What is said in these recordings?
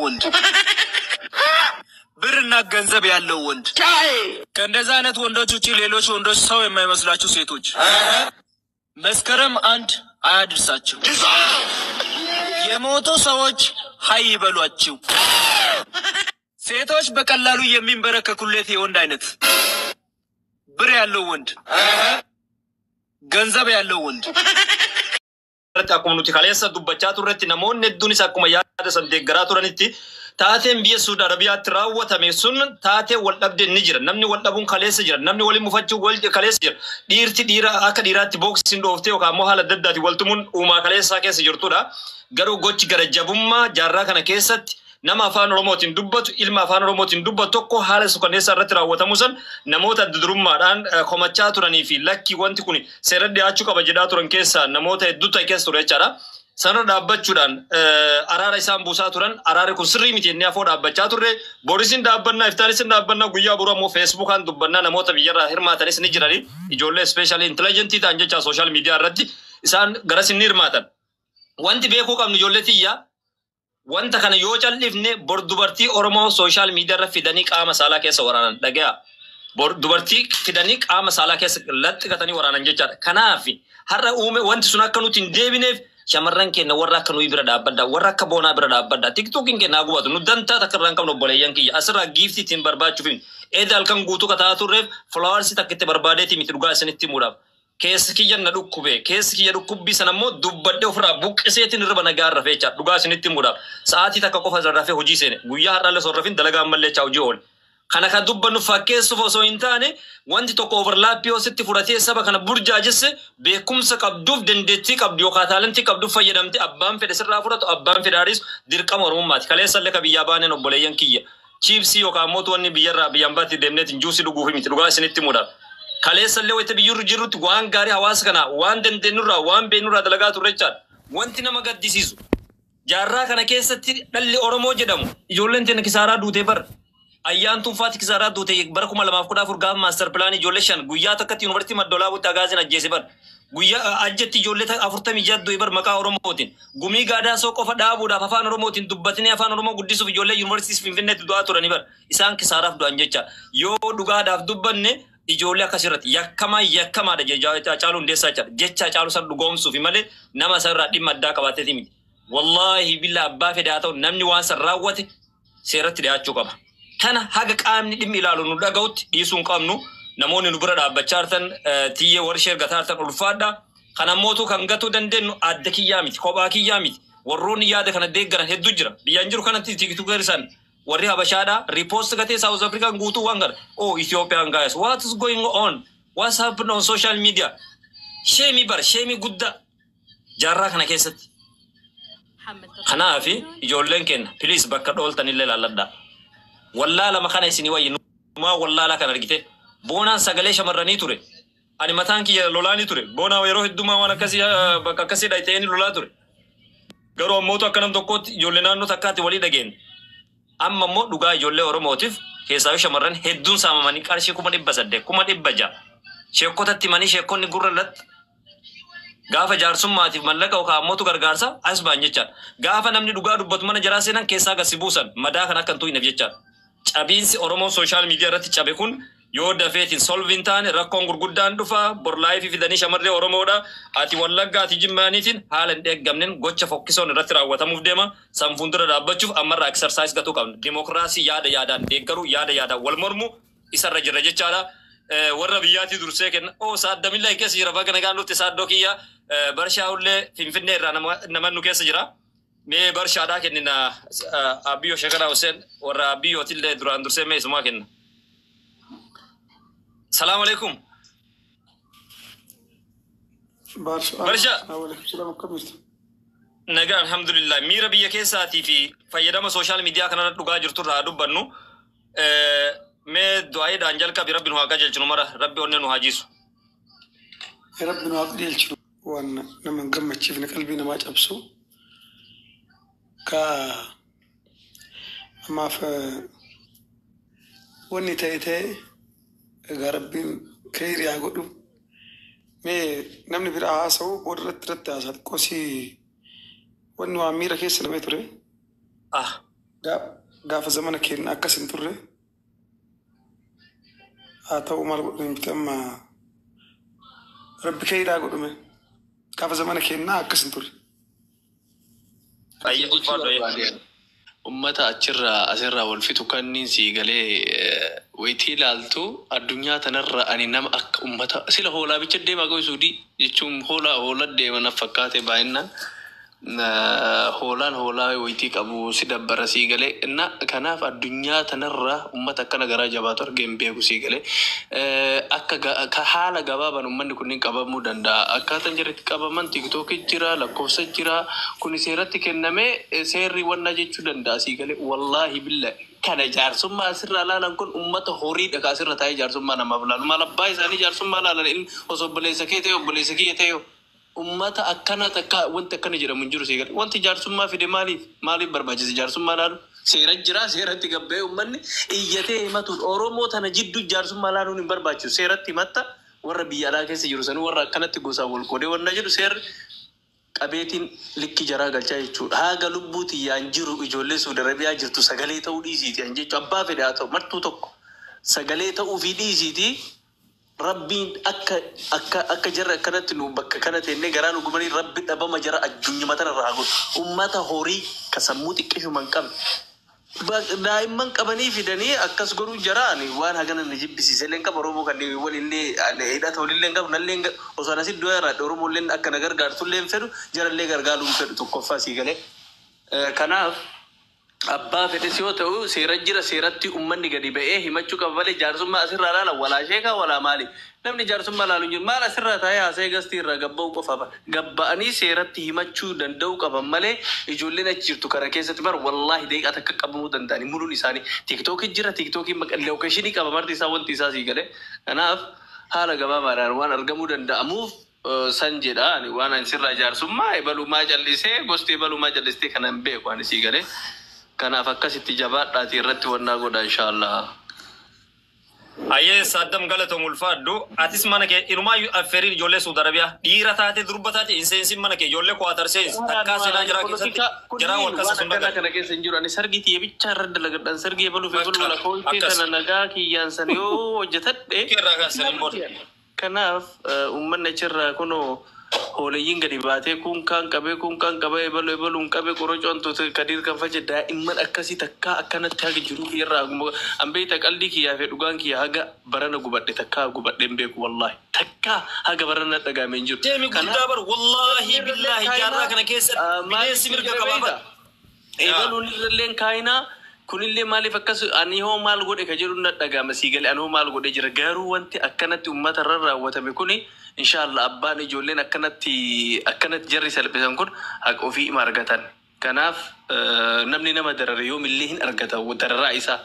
ወንድ ብርና ገንዘብ ያለው ወንድ ከእንደዛ አይነት ወንዶች ውጪ ሌሎች ወንዶች ሰው የማይመስላችሁ ሴቶች መስከረም አንድ አያድርሳችሁ። የሞቱ ሰዎች ሀይ ይበሏችሁ። ሴቶች በቀላሉ የሚንበረከኩለት የወንድ አይነት ብር ያለው ወንድ ገንዘብ ያለው ወንድ Akkuma kaleessa dubbachaa turretti namoonni hedduunis akkuma yaada san deeggaraa turanitti taateen biyya Suudi Arabiyaatti raawwatame sun taatee wal dhabdeen ni jira. Namni wal dhabuun kaleessa jira. Namni waliin mufachuu wal kaleessa jira. Dhiirti dhiira akka dhiiraatti booksiin dhooftee yookaan immoo haala adda addaatiin waltumuun uumaa kaleessaa keessa jirtudha. Garuu gochi gara jabummaa jaarraa kana keessatti nama afaan Oromootiin dubbatu ilma afaan Oromootiin dubbatu tokko haala suukaneessaa irratti raawwatamu san namoota durummaadhaan komachaa turanii fi lakki wanti kun seera dhiyaachuu qaba jedhaa turan keessaa namoota hedduu ta'e keessa ture jechaadha. Sana dhaabbachuudhaan araara isaan buusaa turan araara kun sirrii miti inni afoo dhaabbachaa turre boorisiin dhaabbannaa iftaanis dhaabbannaa guyyaa biroo ammoo feesbuukaan dubbannaa namoota biyyarraa hirmaatanis ni jirani ijoollee ispeeshaalii intelligentii ta'an jecha sooshaal miidiyaa irratti isaan garas ni hirmaatan. Wanti beekuu qabnu ijoollee tiyyaa wanta kana yoo callifne bor dubartii Oromoo sooshaal miidiyaa irra fidanii qaama saalaa keessa waraanan dhagaya. Bor dubartii fidanii qaama saalaa keessa laxxiqatanii waraanan jechaadha. Kanaaf har'a uume wanti sun akka nuti hin deebineef shamarran keenya warra akka nuyi bira dhaabbadda warra akka boonaa bira dhaabbadda tiktokiin keenya gubatu nu dantaa takka irraan qabnu obboleeyyan kiyya asirraa giiftii ittiin barbaachuuf eeda halkan guutuu kataa turreef flaawarsi takka itti barbaadeeti miti dhugaa isinitti muudhaaf. Keessa kiyya na dhukkube keessa kiyya dhukkubbii sana immoo dubbadhee ofirraa buqqiseetiin irra nagaa irra feecha dhugaa isinitti muudhaaf. Sa'aatii takka qofa irra rafee hojii seene guyyaa har'aallee sorrafin dalagaa ammallee hojii oole. Kana kan dubbannu fakkeessuuf osoo hin taane wanti tokko overlaappii ositti fudhatee saba kana burjaajesse beekumsa qabduuf dandeettii qabdu yookaan taalentii qabduuf fayyadamte abbaan fedhe sirraa fudhatu abbaan fedhaaris dirqama Oromummaati. Kaleessallee ka biyyaa baaneen obboleeyyan kiyya chiipsii yookaan mootu wanni biyyarraa biyyaan baatti deemneetiin juusii dhuguuf miti dhugaa isinitti muudhaaf. Kaleessallee wayita biyyurru jirrutti waan gaarii hawaasa kana waan dandeenyurraa waan beeknurraa dalagaa turre jechaadha. Wanti nama gaddisiisu jaarraa kana keessatti dhalli Oromoo jedhamu ijoolleen teenya kisaaraa duutee bara. Ayyaan tunfaati kisaaraa duute bara 2014 gaafa maaster pilaanii ijoollee 5 guyyaa takkatti yuunivarsiitii Maddoolaa butti agaazin ajjeese bara. Guyyaa ajjetti ijoollee 46 bara maqaa Oromootiin. Gumii gaadaa soo qofa dhaabuudhaaf afaan Oromootiin dubbatanii afaan Oromoo guddisuuf ijoollee yuunivarsiitii Finfinneetti du'aa turanii bara. Isaan kisaaraaf du'an jecha. Yoo dhugaadhaaf dubbanne ijoollee akkasirratti yakkamaadha Haacaaluu Hundeessaa jecha Haacaaluu san dhugoomsuuf malee nama sarraa dhimma addaa qabaateeti miti. Wallaahi billaa abbaa fedhaa ta'u namni waan san raawwate seeratti dhiyaachuu qaba. Kana haga qaamni dhimmi ilaalu nu dhaga'utti dhiisuun qabnu namoonni nu bira dhaabbachaa jirtan tiyyee warshee gataa jirtan ulfaadha. Kana mootuu kan gatuu dandeenyu adda kiyyaa miti kophaa kiyyaa miti warroonni yaada kana deeggaran hedduu jira biyyaan jiru kanatti tiktoker isaan warri habashaadha repost gatee South Africa guutuu waan gara Ethiopian guys what is going on what's happening on social media shame guddaa jaarraa kana keessatti. Kanaaf ijoolleen keenya please bakka dhooltan illee laalladhaa. Wallaala makana isini wayyi numa wallaala kan argite boonaan sagalee shamarranii ture ani mataan kiyya lolaanii ture boonaa yeroo heddumaa waan akkasii bakka akkasii dhayteeni lolaa ture garuu ammootu akka nam tokkootti ijoollee naannoo takkaatti walii dhageen amma immoo dhugaa ijoollee Oromootiif keessaa shamarran hedduun saamamanii qarshii 800 600 sheekotatti manii sheekonni gurra latti gaafa jaarsummaatiif mallaqa yookaan ammootu gargaarsa as baan jecha gaafa namni dhugaa dubbatu mana jaraa seenan keessaa gasi buusan madaa kan akka tuu'ineef jecha. Cabiinsi Oromoo sooshaal miidiyaa irratti cabe kun yoo dafeetiin solviin taane rakkoon gurguddaan dhufa borlaayii fidanii shamarree Oromoodha ati Wallaggaa ati Jimmaaniitiin haala hin eeggamneen gocha fokkisoon irratti raawwatamuuf deema san fuuldura dhaabbachuuf ammarraa eksersaayis gatuu qabna. Dimookiraasii yaadaan deeggaru yaadaan wal mormu isarra jirra jechaadha. Warra biyyaatii dursee kenna saaddamillee keessa jira bakka nagaan dhufte saaddoo kiyya barshaa'ullee Finfinnee irraa nama nu keessa jira. Mee barshaadhaa kennina Abiyyoo Sheekanaa Hussein warra Abiyyootillee duraan dursee mee isumaa kenna. Salaamu alaikum. Barsha. Nagaa alhamdulillah miira biyya keessaatii fi fayyadama sooshaal miidiyaa kanarra dhugaa jirtu irraa dubbannu mee du'aayiidhaan jalqabi rabbi nu haa qajeelchinu mara rabbi onnee nu haa jiisu. Rabbi nu haa qajeelchinu waan nama hin gammachiifne qalbii namaa cabsu. Ka amaaf wanni ta'e egaa rabbiin khayriyaa godhu mee namni biraa haasa'u booda irratti haasaa xiqqoosii wanni waan miira keessa namee ture gaafa zamana keenya akkas hin turre haa ta'u maal godhu miti amma rabbi keeyidhaa godhume gaafa zamana keenya akkas hin turre. Ummata achirraa asirraa wal fitu kanniin sii galee wayitii ilaaltu addunyaa tanarra ani nama akka ummata sila hoolaa bicha deemaa qoysuudhi jechuun hoolaa deeman fakkaate baay'inaan hoolaan hoolaa wayitii qabu si dabbara sii galee inna kanaaf addunyaa tanarra ummata akkana garaa jabaatu argeen beeku sii galee akka haala gabaaban ummanni kunniin qabamuu danda'a akkaataan jirti qabaman tiktookii jira lakkoofsa jira kuni seeratti kennamee seerri wanna jechuu danda'a sii galee wallaahi billahi kana jaarsummaa asirraa laalan kun ummata horii dhagaa asirra taa'ee jaarsummaa namaaf laalu maal abbaa isaanii jaarsummaa laalan inni osoo obboleessa kee ta'e obboleessa kiyya ta'e ummata akkana takka wanti akkana jedhamu hin jiru seegal wanti jaarsummaa fide maaliif barbaachise jaarsummaa laalu seera jira seeratti gabbee ummanni iyyatee himatuun oromoo tana jidduu jaarsummaa laaluun hin barbaachisu seeratti himatta warra biyya alaa keessa jiru sanuu warra akkanatti gosaa wal qoodee wanna jedhu seerri qabeetiin likki jaraa galchaa jechuudha haaga lubbuuti yaan jiru ijoollee Suudi Arabiyaa jirtu sagalee ta'uu dhiisiiti an jechuun abbaa fedhe haa ta'u martuu tokko sagalee ta'uu fi dhiisiiti rabbiin akka jarra akkanatti nu bakka kana teennee garaa nu gubanii rabbi dhabama jara addunyaa matarraa godhu ummata horii kasammuu xiqqeessuman qabe daa'imman qabanii fidanii akkas godhuu jaraan waan hagana ni jibbisiise illee qaba oromoo kan walillee hidhata walillee qabu nallee osoo asit du'a irraa oromoo illee akka na gargaartullee fedhu jarallee gargaaruun fedhu tokkoffaa sii galee kanaaf abbaa fedhes yoo ta'u seera jira seeratti ummanni gadi ba'ee himachuu qaba malee jaarsummaa asirraa laala walaa sheekaa walaa maali namni jaarsummaa laalu jiru maal asirraa taa'ee haasa'ee gastii irraa gabba'uu qofa gabba'anii seeratti himachuu danda'uu qaban malee ijoolleen achi jirtu kana keessatti bar wallaahi deeqaa takka qabamuu danda'anii muluun isaanii tiiktookii jira tiiktookii lookeshinii qaba marti isaa wanti isaa sii galee kanaaf haala gabaabaadhaan waan argamuu danda'amuuf san jedha waan sirraa jaarsummaa ebalumaa jallisee gosti ebalumaa jallistee kanan beeku waan sii galee kanaaf akkasitti jabaadhaati irratti wannaa godha inshaallah. Ayyee Saddam Galatoom ulfaadhu atis mana kee inumaa affeeriin ijoollee Suudi Arabiyaa dhiira taate durba taate inseensin mana kee ijoollee Kuwaatar seensi takkaa seenaa jiraa keessatti jiraa wal kasa sun dhagaa kana keessa hin jiru ani sargii tiyya bicha irra dalagadhaan sargii ebaluuf ebaluu lakkoofii tana nagaa kiyyaan san yoo hojjetadhe kanaaf uummanni achirraa kunoo hooleyyiin gadi baatee kun kan qabee ebaluun qabee qorocoon tuute kadiir kan faje daa'imman akkasii takkaa akkanatti haga jiru irraa ambeeta qalbii kiyyaa fi dhugaan kiyyaa haga barana gubadhe takkaa gubadheen beeku wallaahi takkaa haga barana dhagaamee hin jiru. Deemi guddaa bar wallaahi billaahi jaarraa kana keessa bineensi mirga qabaaba. Ebaluun illee kaayinaa kunillee maaliif akkas ani hoo maal godhe ka jedhu na dhagaama sii galee ani hoo maal godhe jira garuu wanti akkanatti uummata irra raawwatame kuni inshallah abbaan ijoolleen akkanatti jarri salphisan kun haqa ofii ima argatan kanaaf namni nama darare yoomillee hin argata dararaa isaa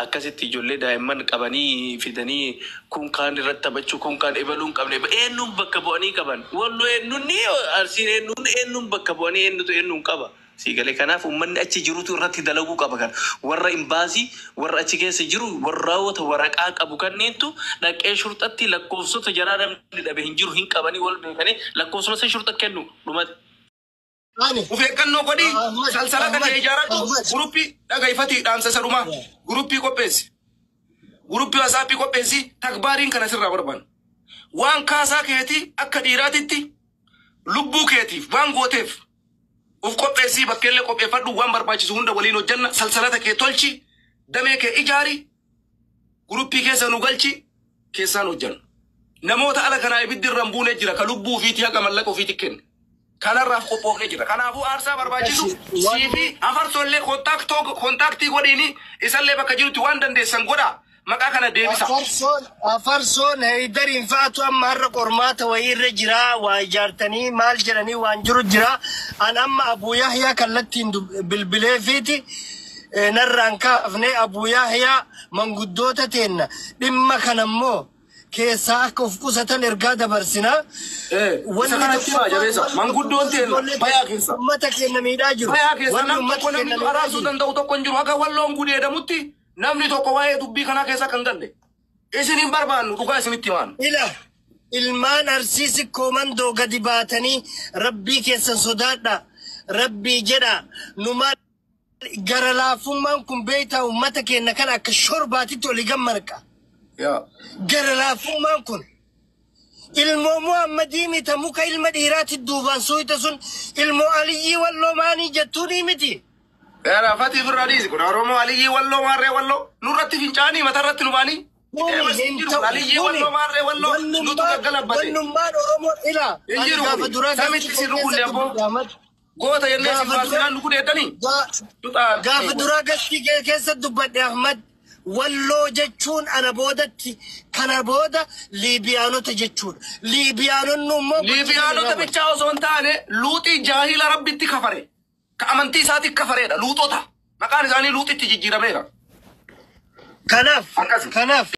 akkasitti ijoollee daa'imman qabanii fidanii kun kaan irratti taphachuu kun kaan ebaluun qabne eenyuun bakka bu'anii qaban walloo eenyuun arsiin eenyuun bakka bu'anii eenyuun qaba. Sigalee kanaaf uummanni achi jirutu irratti dalaguu qaba kan warra imbaasii warra achi keessa jiru warraawwata waraqaa qabu kanneentu dhaqee shurxatti lakkoofsota jaraa namni dhabe hin jiru hin qabanii wal beekanii lakkoofsota shurxa kennu dhumate. Ufeeggannoo godhi salsalata kee ijaaratu guruppii dhagaifati dhaamsa sadhumaa guruppii qopheessi guruppii wasaappii qopheessi takbaariin kana sirraa barbaanna waan kaasaa keetii akka dhiiraatitti lubbuu keetiif waan gooteef. Uf qopheessii bakkeellee qopheeffadhu waan barbaachisu hunda waliin hojjanna salsalata kee tolchi damee kee ijaari guruppii keessa nu galchi keessaan hojjannu namoota ala kanaa ibiddi irraan buunee jira ka lubbuu ofiitii haga mallaqa ofiitii kenne kanarraaf qophoofnee jira kanaafuu aarsaa barbaachisu siifi afarsollee kontaaktii godhiini isallee bakka jirutti waan dandeessan godhaa maqaa kana deebisa. Afarsoon heydariin fa'aatu amma har'a qormaata wayii irra jira waa ijaartanii maal jedhanii waan jiru jira an amma Abuu Yahyaa kallattiin bilbilee fiiti narraan kaafne Abuu Yahyaa manguddoota teenna dhimma kanammoo keessaa akka of qusatan ergaa dabarsina. Manguddoon teenna bayaa keessa. Uummata keenya miidhaa jiru. Bayaa keessa namni tokko namni araasuu danda'u tokko hin jiru haga walloon gudeedamutti. Namni tokko waa'ee dubbii kanaa keessa kan galle isin hin barbaannu dhugaa isinitti himaan. Ilmaan arsiisi koomandoo gadi baatanii rabbii keessan sodaadha rabbii jedha numaa gara laafummaan kun beektaa uummata keenya kana akka shorbaatitti oli gammarqa. Gara laafummaan kun ilmoo Muhammadii mita muka ilma dhiiraatti duubaan suuyita sun ilmoo Aliyyii walloo maanii jettuuni miti. Gara Fatii Firraadhiisi kun Oromoo Aliyyii walloo maarree walloo nurratti fincaanii matarratti nu baanii. Aliyyii walloo maarree walloo nutu gaggalabbate. Wannummaan Oromoo ilaa. Injiru kun samitti si rukunde abboo. Goota jennee si baasinaan nu kudeettanii. Gaafa duraa gastii keessa dubbadhe Ahmad. Walloo jechuun ana boodatti kana booda Liibiyaanota jechuudha. Liibiyaanonni immoo Liibiyaanota bichaa osoo hin taane luuxii jaahila rabbitti kafare. Ka amantii isaatti kafareedha luuxota. Maqaan isaanii luuxitti jijjiirameera. Kanaaf